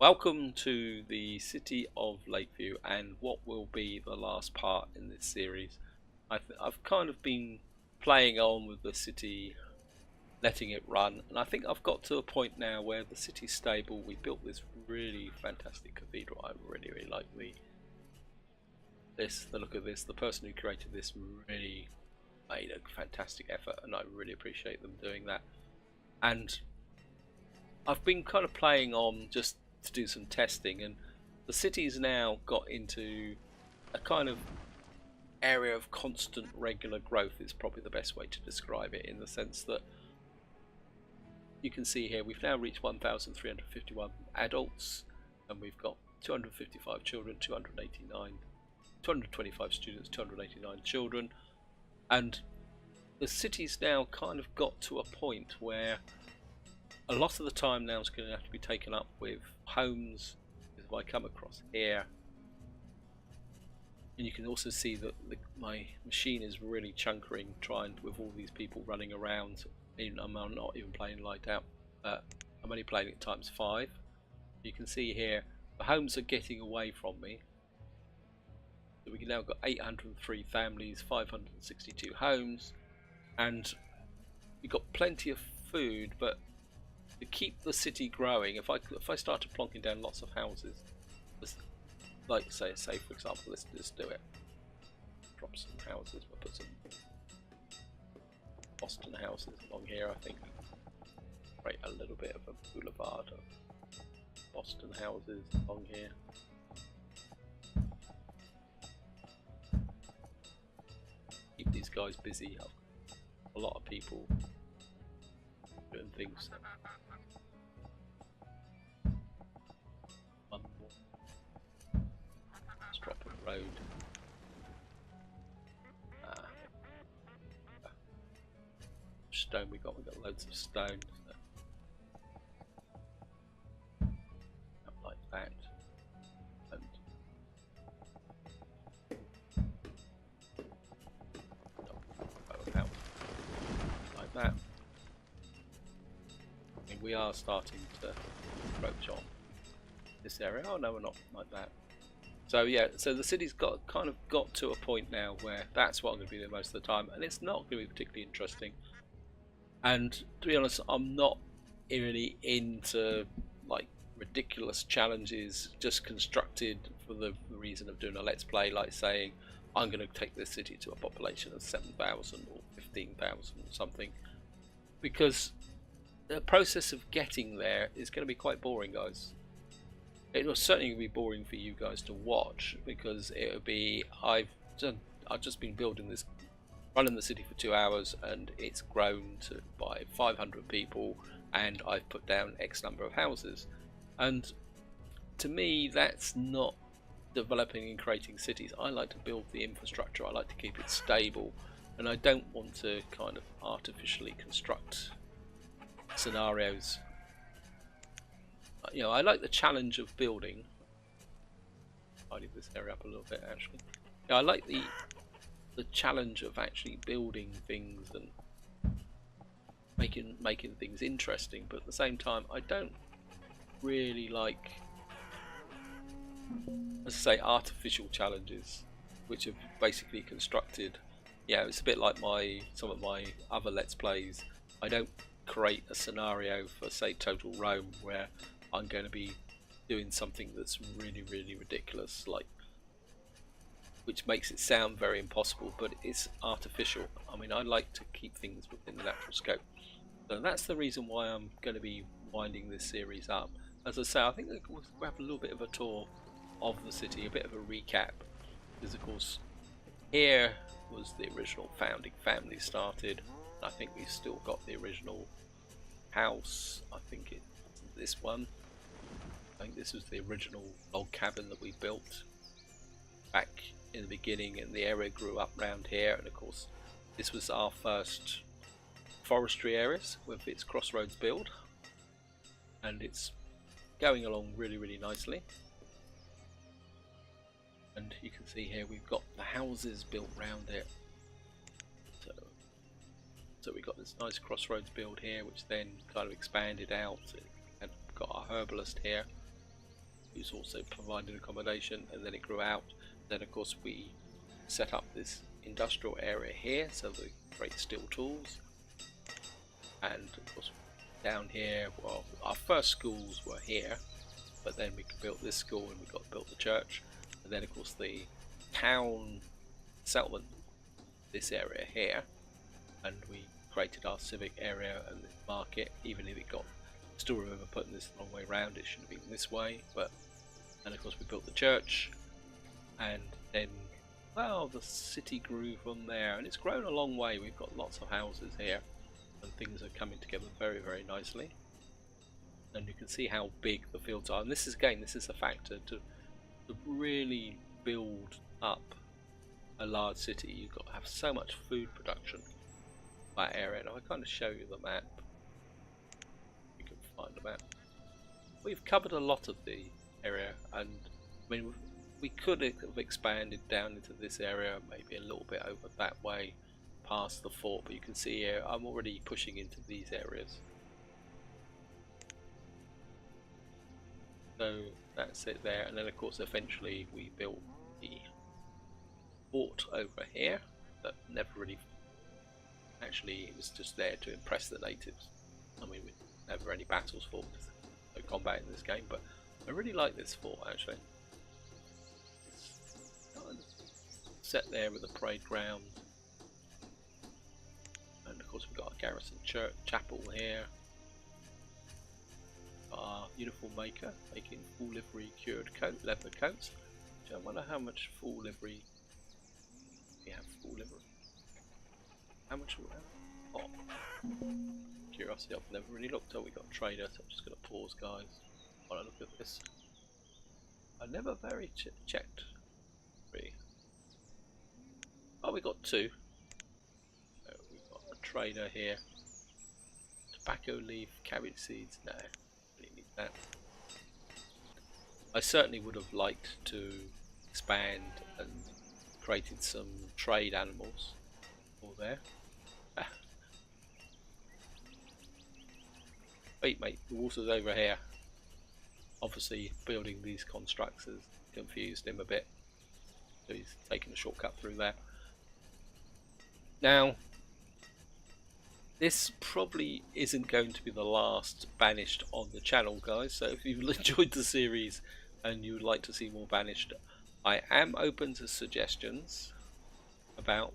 Welcome to the city of Lakeview and what will be the last part in this series. I've kind of been playing on with the city, letting it run, and I think I've got to a point now where the city's stable. We built this really fantastic cathedral. I really like the look of this. The person who created this really made a fantastic effort, and I really appreciate them doing that. And I've been kind of playing on just to do some testing, and the city's now got into a kind of area of constant regular growth is probably the best way to describe it, in the sense that you can see here we've now reached 1,351 adults, and we've got 255 children, 225 students, 289 children, and the city's now kind of got to a point where a lot of the time now is going to have to be taken up with homes. If I come across here, and you can also see that my machine is really chunkering, trying with all these people running around. I'm not even playing light out, I'm only playing it times 5. You can see here the homes are getting away from me. So we now got 803 families, 562 homes, and we've got plenty of food, but to keep the city growing, if I started plonking down lots of houses, like say for example, let's just do it. Drop some houses. We'll put some Boston houses along here. I think create a little bit of a boulevard of Boston houses along here. Keep these guys busy. A lot of people doing things. Let's drop a road. Stone we got loads of stone. So like that. And like that. We are starting to approach on this area. Oh no, we're not like that. So yeah, so the city's got to a point now where that's what I'm going to be doing most of the time, and it's not going to be particularly interesting. And to be honest, I'm not really into like ridiculous challenges just constructed for the reason of doing a let's play, like saying I'm going to take this city to a population of 7,000 or 15,000 or something, because the process of getting there is going to be quite boring, guys. It was certainly going to be boring for you guys to watch, because it would be I've just been running the city for 2 hours, and it's grown by 500 people, and I've put down X number of houses. And to me, that's not developing and creating cities. I like to build the infrastructure. I like to keep it stable, and I don't want to kind of artificially construct scenarios. You know, I like the challenge of building. I'll leave this area up a little bit actually. Yeah, I like the challenge of actually building things and making things interesting, but at the same time I don't really like, as I say, artificial challenges which are basically constructed. Yeah, it's a bit like some of my other let's plays. I don't create a scenario for, say, Total Rome, where I'm going to be doing something that's really ridiculous, like, which makes it sound very impossible, but it's artificial. I mean, I like to keep things within the natural scope. So that's the reason why I'm going to be winding this series up. As I say, I think we'll have a little bit of a tour of the city, a bit of a recap, because of course here was the original founding family started. I think we've still got the original house. I think it's this one. I think this was the original log cabin that we built back in the beginning, and the area grew up around here. And of course this was our first forestry areas with its crossroads build, and it's going along really nicely. And you can see here we've got the houses built around it. So we got this nice crossroads build here, which then kind of expanded out. And got our herbalist here. who's also providing accommodation, and then it grew out. Then of course we set up this industrial area here, so the great steel tools, and of course down here, well, our first schools were here, but then we built this school and we built the church, and then of course the town settlement, this area here, and we created our civic area and this market. Even if it got, still remember putting this the long way around, it should have been this way, but, and of course we built the church, and then, well, the city grew from there, and it's grown a long way. We've got lots of houses here, and things are coming together very, very nicely. And you can see how big the fields are, and this is, again, this is a factor to really build up a large city. You've got to have so much food production in that area. Now I kind of show you the map. You can find the map. We've covered a lot of the area, and I mean, we could have expanded down into this area, maybe a little bit over that way past the fort, but you can see here I'm already pushing into these areas. So that's it there, and then of course eventually we built the fort over here that never really, actually it was just there to impress the natives. I mean, we never any battles fought, no combat in this game, but I really like this fort actually. It's kind of set there with a parade ground, and of course we've got a garrison church chapel here. Our uniform maker making full livery cured leather coats. I wonder how much full livery we have. Full livery. How much will we have? Oh, curiosity, I've never really looked. Oh, we got a trader, so I'm just going to pause, guys, while I look at this. I never very checked. Three. Oh, we got two. We've got a trader here. Tobacco leaf, cabbage seeds. No. That. I certainly would have liked to expand and created some trade animals all there. Wait mate, the water's over here. Obviously building these constructs has confused him a bit, so he's taken a shortcut through there. Now this probably isn't going to be the last Banished on the channel, guys, so if you've enjoyed the series and you would like to see more Banished, I am open to suggestions about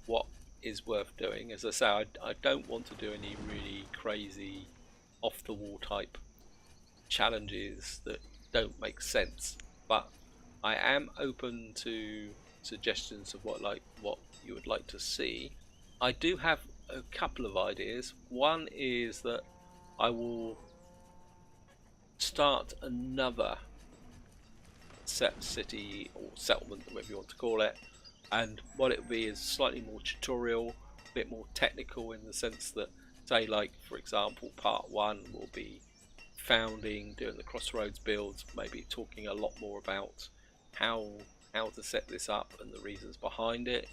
what is worth doing. As I say, I don't want to do any really crazy off the wall type challenges that don't make sense, but I am open to suggestions of what you would like to see. I do have a couple of ideas. One is that I will start another city or settlement, whatever you want to call it, and what it will be is slightly more tutorial, a bit more technical, in the sense that, say, like for example, part 1 will be founding, doing the crossroads builds, maybe talking a lot more about how to set this up and the reasons behind it,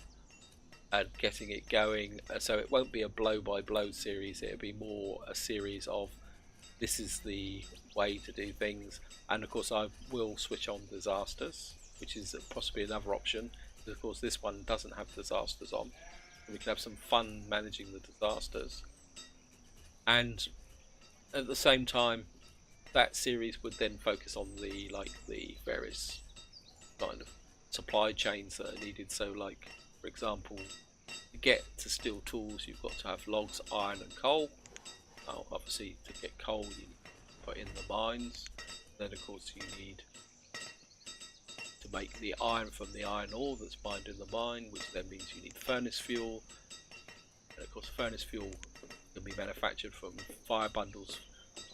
and getting it going. So it won't be a blow by blow series, it'll be more a series of this is the way to do things. And of course I will switch on disasters, which is possibly another option, because of course this one doesn't have disasters on, and we can have some fun managing the disasters. And at the same time, that series would then focus on the various kind of supply chains that are needed. So like, for example, to get to steel tools you've got to have logs, iron and coal. Obviously to get coal you put in the mines, then of course you need to make the iron from the iron ore that's mined in the mine, which then means you need furnace fuel, and of course furnace fuel can be manufactured from fire bundles,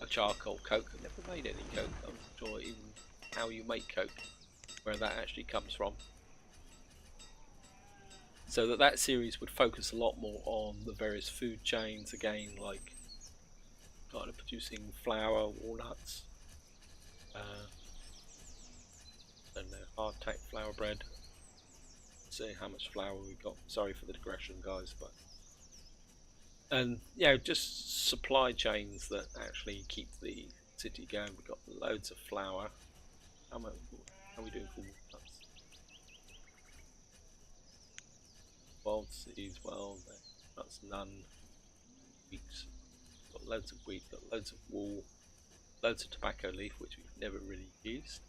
a charcoal, coke. I've never made any coke, I'm not sure even how you make coke, where that actually comes from. So that series would focus a lot more on the various food chains, again, like kind of producing flour, walnuts, and hardtack flour bread. See how much flour we got. Sorry for the digression, guys, but and yeah, just supply chains that actually keep the city going. We've got loads of flour, How are we doing for walnuts? Wild seeds, well, that's none. Wheat, got loads of wheat, got loads of wool, loads of tobacco leaf, which we've never really used.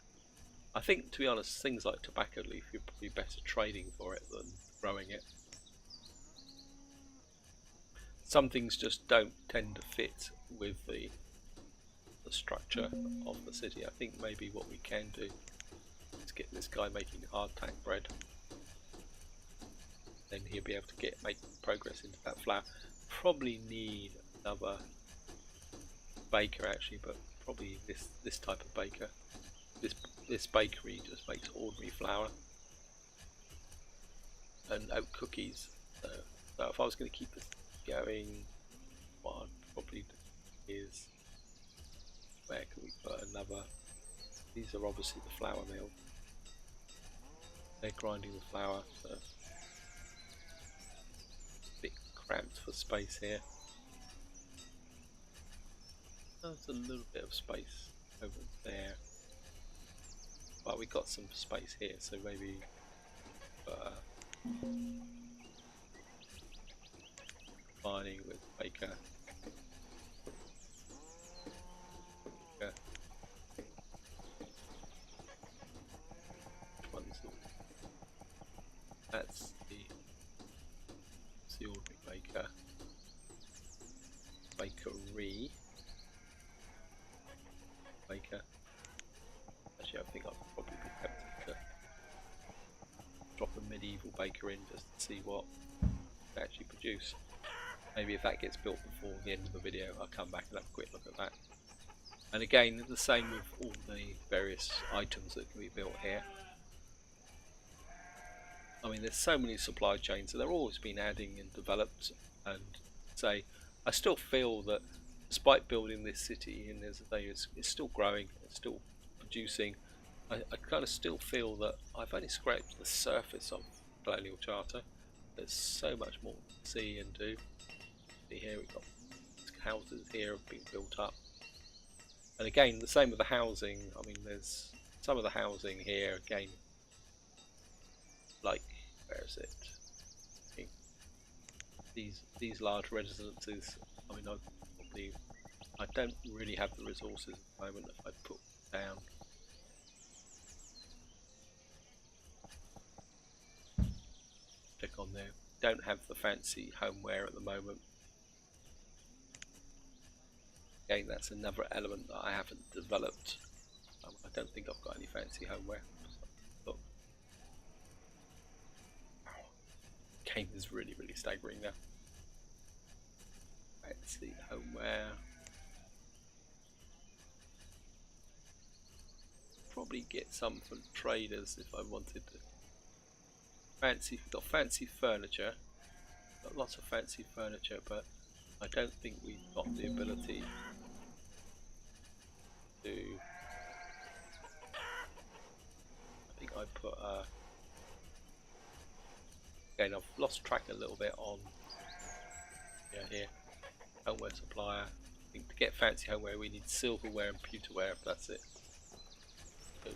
I think, to be honest, things like tobacco leaf, you're probably better trading for it than growing it. Some things just don't tend to fit with the structure of the city. I think maybe what we can do is get this guy making hardtack bread. Then he'll be able to make progress into that flour. Probably need another baker actually, but probably this type of baker. This bakery just makes ordinary flour and oat cookies. So if I was going to keep this going, what I'd probably do is, where can we put another? These are obviously the flour mill. They're grinding the flour, so a bit cramped for space here. There's a little bit of space over there, but we got some space here, so maybe combining with baker. Which one's that's the ordinary baker. Bakery. Baker. Actually, I think I'll probably be tempted to drop a medieval baker in just to see what they actually produce. Maybe if that gets built before the end of the video, I'll come back and have a quick look at that. And again, the same with all the various items that can be built here. I mean, there's so many supply chains, so they're always been adding and developed. And say, I still feel that despite building this city, and as I say, it's still growing, it's still producing. I kind of still feel that I've only scraped the surface of Colonial Charter. There's so much more to see and do. See here, we've got houses here have been built up. And again, the same with the housing. I mean, there's some of the housing here again. Like, where is it? I think these large residences. I mean, I don't really have the resources at the moment. If I put down, click on there. Don't have the fancy homeware at the moment. Again, that's another element that I haven't developed. I don't think I've got any fancy homeware. Look. Game is really staggering now. Let's see, homeware. Probably get some from traders if I wanted to. We've got fancy furniture. Got lots of fancy furniture, but I don't think we've got the ability to. I think I put again, I've lost track a little bit on here. Homeware supplier. I think to get fancy homeware we need silverware and pewterware, that's it. So,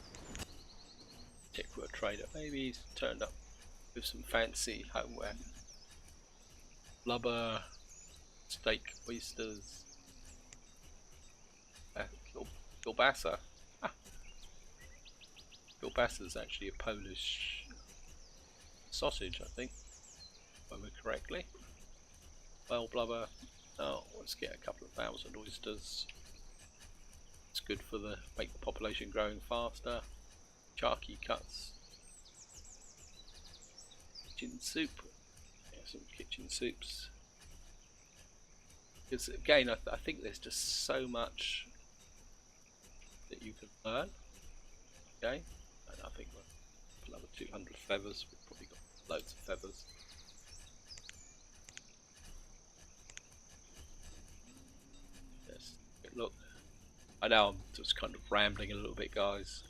check for a trader. Maybe he's turned up with some fancy homeware. Blubber, steak, oysters, kielbasa. Kielbasa is actually a Polish sausage, I think, if I remember correctly. Well, blubber. Oh, let's get a couple of thousand oysters. It's good for make the population growing faster. Charky cuts. Kitchen soup. Yeah, some kitchen soups. Because again, I think there's just so much that you can learn. Okay, and I think we're another 200 feathers. We've probably got loads of feathers. Look, I know I'm just kind of rambling a little bit, guys,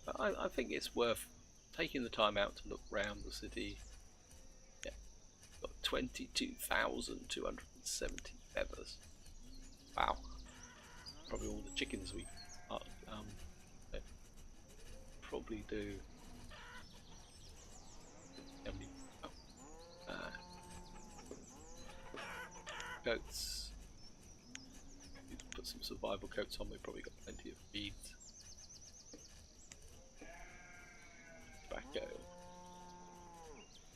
but I think it's worth taking the time out to look round the city. Yeah, got 22,270 feathers. Wow, probably all the chickens we probably do. How many? Oh, coats. Need to put some survival coats on. We've probably got plenty of reeds. Tobacco.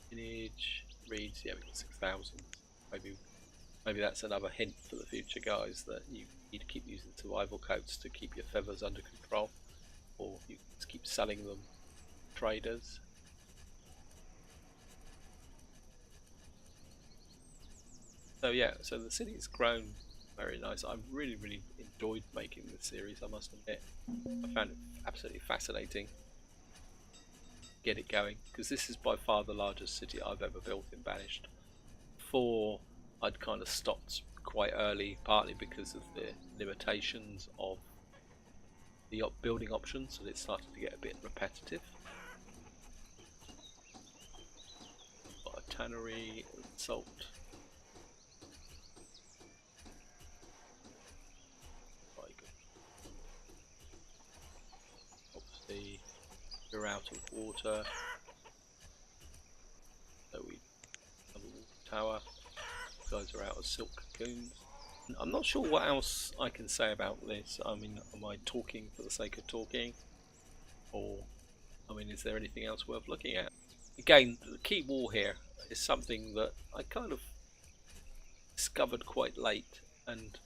Spinach. Reeds. Yeah, we got 6,000. Maybe that's another hint for the future, guys, that you need to keep using survival coats to keep your feathers under control, or you just keep selling them to traders. So yeah, so the city's grown very nice. I've really enjoyed making this series, I must admit. I found it absolutely fascinating. Get it going, because this is by far the largest city I've ever built in Banished. Before, I'd kind of stopped quite early, partly because of the limitations of the building options, and it started to get a bit repetitive. Got a tannery, salt. Quite good. Obviously, you're out of water, so we have a water tower. Guys are out of silk cocoons. I'm not sure what else I can say about this. I mean, am I talking for the sake of talking, or I mean, is there anything else worth looking at? Again, the key wall here is something that I kind of discovered quite late, and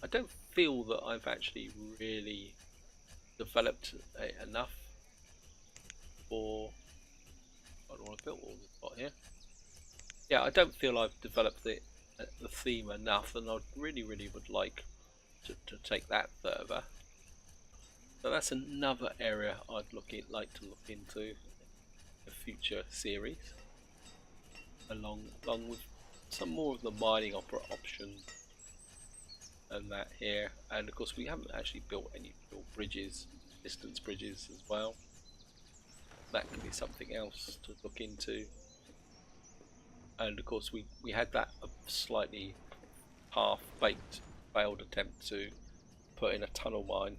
I don't feel that I've actually really developed enough for. I don't want to build all this spot here. Yeah, I don't feel I've developed the theme enough, and I really would like to take that further. So that's another area I'd like to look into a future series, along with some more of the mining options and that here. And of course we haven't actually built any bridges, distance bridges as well. That could be something else to look into. And of course we had that slightly half-baked failed attempt to put in a tunnel mine.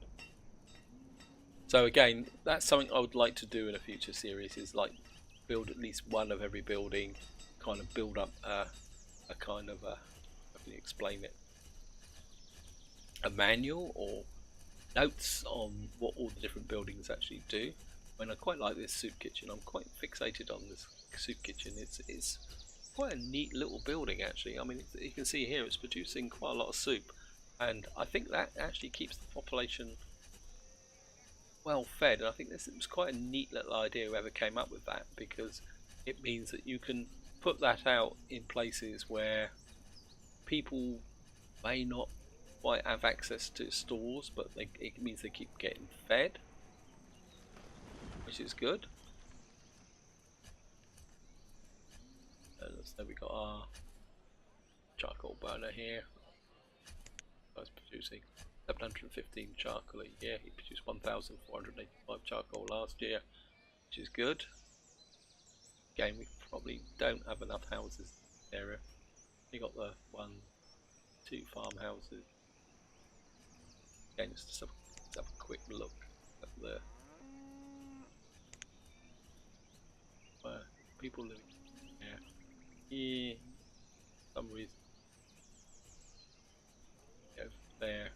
So again, that's something I would like to do in a future series, is like build at least one of every building, kind of build up a kind of a, how can you explain it, a manual or notes on what all the different buildings actually do. I mean, I quite like this soup kitchen. I'm quite fixated on this soup kitchen. It's quite a neat little building actually. I mean, you can see here it's producing quite a lot of soup, and I think that actually keeps the population well fed. And I think this was quite a neat little idea whoever came up with that, because it means that you can put that out in places where people may not quite have access to stores, but it means they keep getting fed, which is good. So we got our charcoal burner here. That's producing 715 charcoal a year. He produced 1,485 charcoal last year, which is good. Again, we probably don't have enough houses in this area. We got the 2 farmhouses. Again, let's have a quick look at the where people living here. Here, for some reason, go there.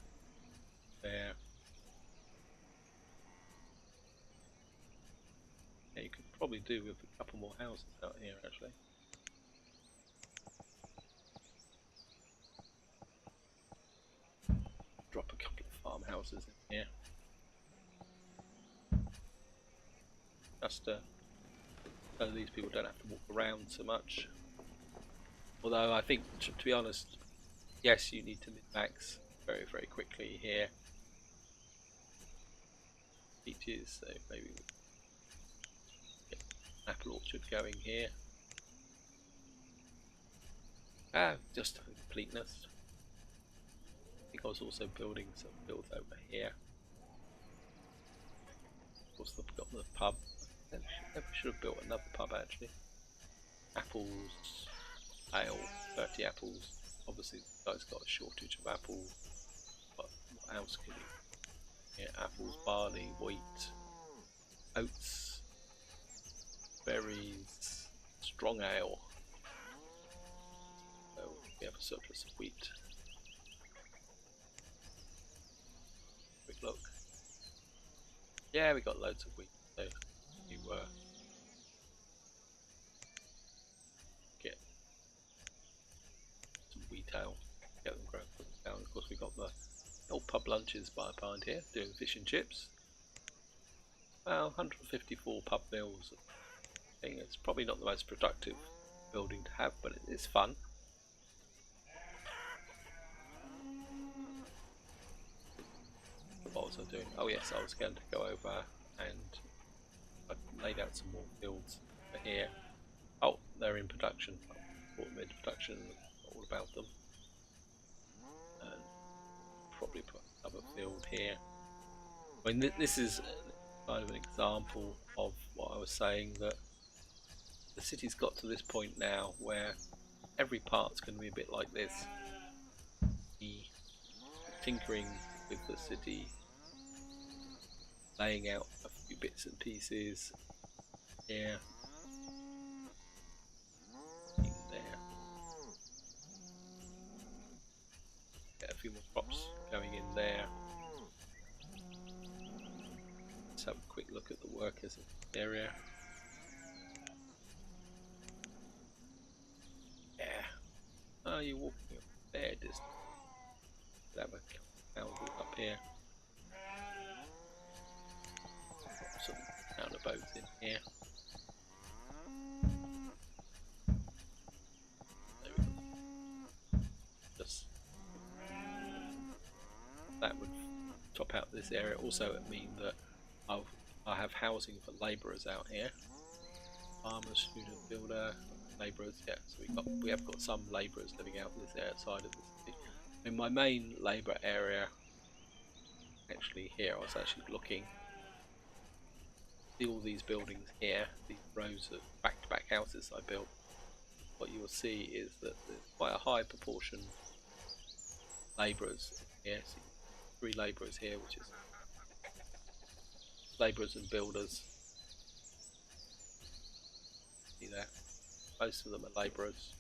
Yeah, you could probably do with a couple more houses out here actually. Drop a couple of farmhouses in here. Just so these people don't have to walk around so much. Although I think, to be honest, yes, you need to min-max very quickly here. Peaches, so maybe we get an apple orchard going here. Just for completeness. I think I was also building some builds over here. Of course, I've got the pub. Maybe should have built another pub actually. Apples, ale, 30 apples. Obviously, the guy's got a shortage of apples. But what else can you? Yeah, apples, barley, wheat, oats, berries, strong ale. So we have a surplus of wheat. Quick look. Yeah, we got loads of wheat. So you get some wheat ale, get them grown down. Of course, we got the old pub lunches behind here, doing fish and chips. Well, 154 pub meals. I think it's probably not the most productive building to have, but it's fun. What was I doing? Oh yes, I was going to go over and I laid out some more fields for here. Oh, they're in production. I brought them into production, all about them. And probably put another field here. I mean, this is kind of an example of what I was saying, that the city's got to this point now where every part's going to be a bit like this. The tinkering with the city, laying out a few bits and pieces here, in there. Get a few more crops going in there. Let's have a quick look at the workers in the area. Yeah. Oh, you're walking up there distance. Have a houses up here. Some roundabouts in here. There we go. Just that would top out this area. Also, it means that I have housing for labourers out here. Farmer, student, builder, labourers. Yeah, so we have got some labourers living out this side of the city. In my main labour area, actually here, I was actually looking. See all these buildings here, these rows of back-to-back houses I built. What you will see is that there's quite a high proportion labourers here. See, 3 labourers here, which is labourers and builders. See there, most of them are labourers.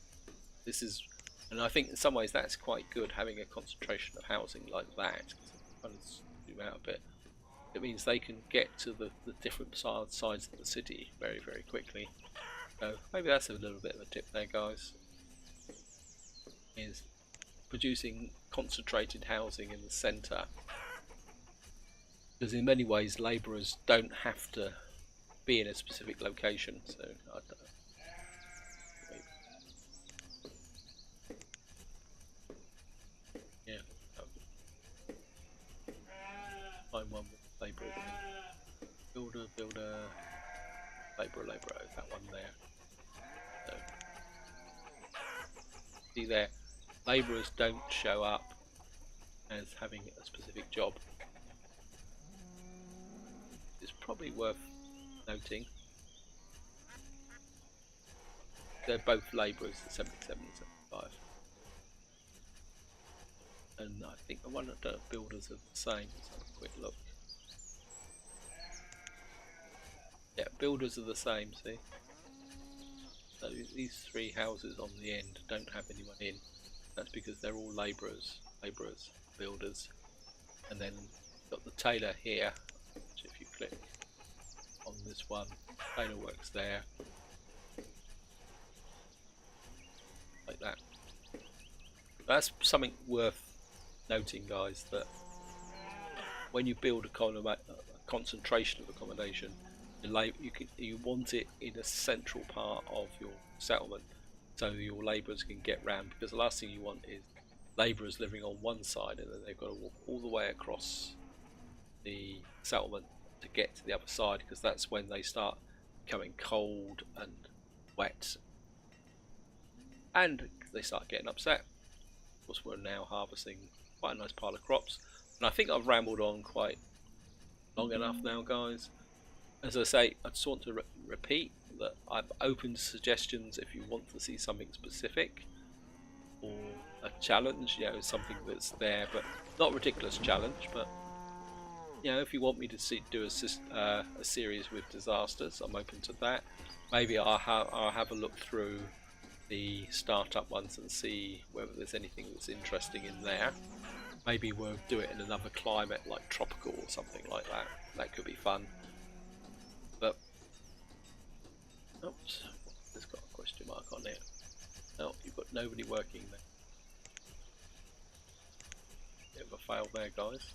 This is, and I think in some ways that's quite good, having a concentration of housing like that. Kind of zoom out a bit. It means they can get to the different sides of the city very, very quickly. So maybe that's a little bit of a tip there, guys, is producing concentrated housing in the centre. Because in many ways labourers don't have to be in a specific location, so I don't know. Yeah. Find one with labourers. Builder, labourer, that one there. So, see there, labourers don't show up as having a specific job. It's probably worth noting. They're both labourers, the 77 and 75. And I think the one of the builders are the same. Let's have a quick look. Yeah, builders are the same, see? So these 3 houses on the end don't have anyone in. That's because they're all labourers, builders. And then you've got the tailor here, which if you click on this one, tailor works there. Like that. That's something worth noting, guys, that when you build a concentration of accommodation, you want it in a central part of your settlement, so your labourers can get round, because the last thing you want is labourers living on one side and then they've got to walk all the way across the settlement to get to the other side, because that's when they start becoming cold and wet and they start getting upset. Of course, we're now harvesting quite a nice pile of crops, and I think I've rambled on quite long enough now, guys. As I say, I just want to repeat that I'm open to suggestions if you want to see something specific or a challenge, something that's there, but not a ridiculous challenge, but you know, if you want me to do a series with disasters, I'm open to that. Maybe I'll have a look through the startup ones and see whether there's anything that's interesting in there. Maybe we'll do it in another climate like tropical or something like that. That could be fun. But oops, there's got a question mark on it. No, you've got nobody working there. Bit of a fail there, guys.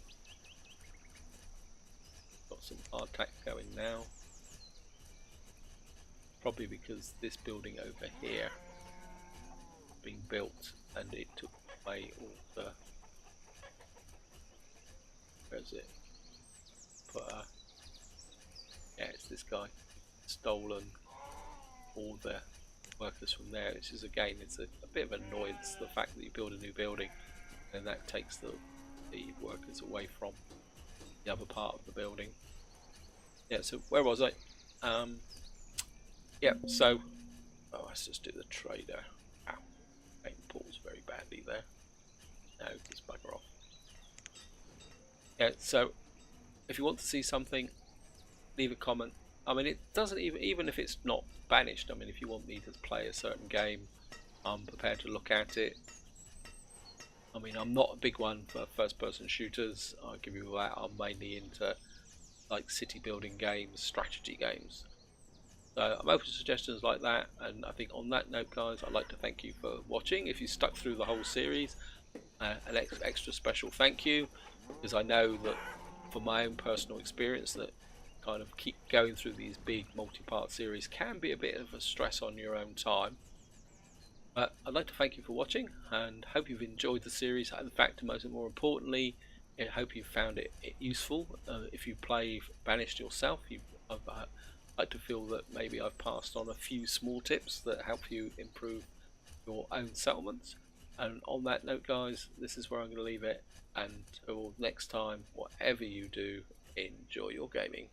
Got some hardtack going now. Probably because this building over here being built and it took away all the, where's it? Yeah, it's this guy. Stolen all the workers from there. This is again, it's a bit of an annoyance, the fact that you build a new building and that takes the workers away from the other part of the building. Yeah, so where was I? Yeah, so let's just do the trader. Ow, game paused very badly there. No, just bugger off. Yeah, so if you want to see something, leave a comment. I mean, it doesn't even if it's not Banished. I mean, if you want me to play a certain game, I'm prepared to look at it. I mean, I'm not a big one for first-person shooters. I'll give you that. I'm mainly into like city building games, strategy games. So I'm open to suggestions like that. And I think on that note, guys, I'd like to thank you for watching. If you stuck through the whole series, an extra special thank you, because I know that from my own personal experience that kind of keep going through these big multi-part series can be a bit of a stress on your own time. But I'd like to thank you for watching and hope you've enjoyed the series. In fact, more importantly, I hope you found it useful. If you play Banished yourself, I'd like to feel that maybe I've passed on a few small tips that help you improve your own settlements. And on that note, guys, this is where I'm going to leave it. And until next time, whatever you do, enjoy your gaming.